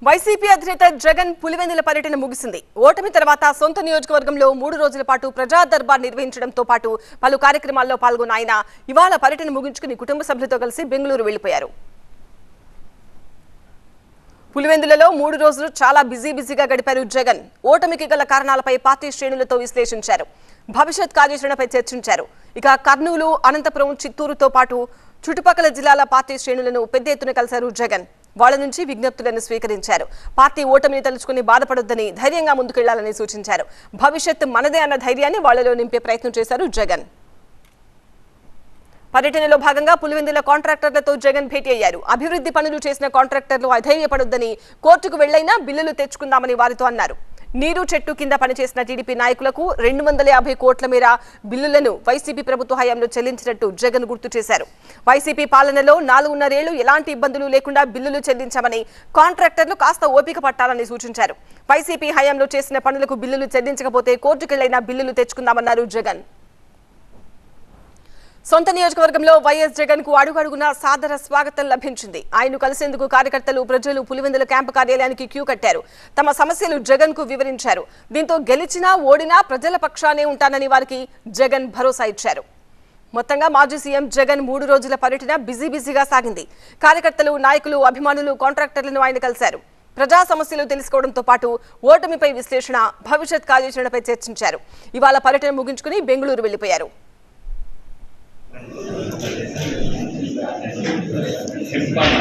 YCP అధినేత జగన్ పులివెందుల పర్యటన ముగిసింది. ఓటమి తర్వాత సొంత నియోజకవర్గంలో 3 రోజుల పాటు ప్రజా దర్బార్ నిర్వహించడంతో పాటు పలు కార్యక్రమాల్లో పాల్గొన్న ఆయన ఇవాళ పర్యటన ముగించుకుని కుటుంబ సభ్యులతో కలిసి బెంగళూరు వెళ్లిపోయారు. పులివెందులలో 3 రోజులు చాలా బిజీగా గడిపారు జగన్. ఓటమికి గల కారణాలపై పార్టీ శ్రేణులతో విశ్లేషించారు. భవిష్యత్ కార్యాచరణపై చర్చించారు. ఇక కర్నూలు, అనంతపురం, చిత్తూరుతో పాటు చుట్టుపక్కల జిల్లాల పార్టీ శ్రేణులను పెద్ద ఎత్తున కలిశారు జగన్. వాళ్ల నుంచి విజ్ఞప్తులను స్వీకరించారు. పార్టీ ఓటమిని తలుచుకుని బాధపడొద్దని, ధైర్యంగా ముందుకెళ్లాలని సూచించారు. భవిష్యత్ మనదే అన్న ధైర్యాన్ని వాళ్లలో నింపే ప్రయత్నం చేశారు జగన్. పర్యటనలో భాగంగా పులివెందుల కాంట్రాక్టర్లతో జగన్ భేటీ అయ్యారు. అభివృద్ధి పనులు చేసిన కాంట్రాక్టర్లు అధైర్యపడొద్దని, కోర్టుకు వెళ్లైనా బిల్లులు తెచ్చుకుందామని వారితో అన్నారు. నీరు చెట్టు కింద పనిచేసిన టీడీపీ నాయకులకు 250 కోట్ల మేర బిల్లులను వైసీపీ ప్రభుత్వ హయాంలో చెల్లించినట్టు జగన్ గుర్తు చేశారు. వైసీపీ పాలనలో 4.5 ఏళ్లు ఎలాంటి ఇబ్బందులు లేకుండా బిల్లులు చెల్లించామని, కాంట్రాక్టర్లు కాస్త ఓపిక పట్టాలని సూచించారు. వైసీపీ హయాంలో చేసిన పనులకు బిల్లులు చెల్లించకపోతే కోర్టుకెళ్లైనా బిల్లులు తెచ్చుకుందామన్నారు జగన్. సొంత నియోజకవర్గంలో వైఎస్ జగన్ కు అడుగడుగునా సాదర స్వాగతం లభించింది. ఆయన్ను కలిసేందుకు కార్యకర్తలు, ప్రజలు పులివెందుల క్యాంపు కార్యాలయానికి క్యూ కట్టారు. తమ సమస్యలు జగన్ కు వివరించారు. దీంతో గెలిచినా ఓడినా ప్రజల పక్షానే ఉంటానని వారికి జగన్ భరోసా ఇచ్చారు. మొత్తంగా మాజీ సీఎం జగన్ 3 రోజుల పర్యటన బిజీగా సాగింది. కార్యకర్తలు, నాయకులు, అభిమానులు, కాంట్రాక్టర్లను ఆయన కలిశారు. ప్రజా సమస్యలు తెలుసుకోవడంతో పాటు ఓటమిపై విశ్లేషణ, భవిష్యత్ కార్యాచరణపై చర్చించారు. ఇవాళ పర్యటన ముగించుకుని బెంగళూరు వెళ్లిపోయారు. Simpan,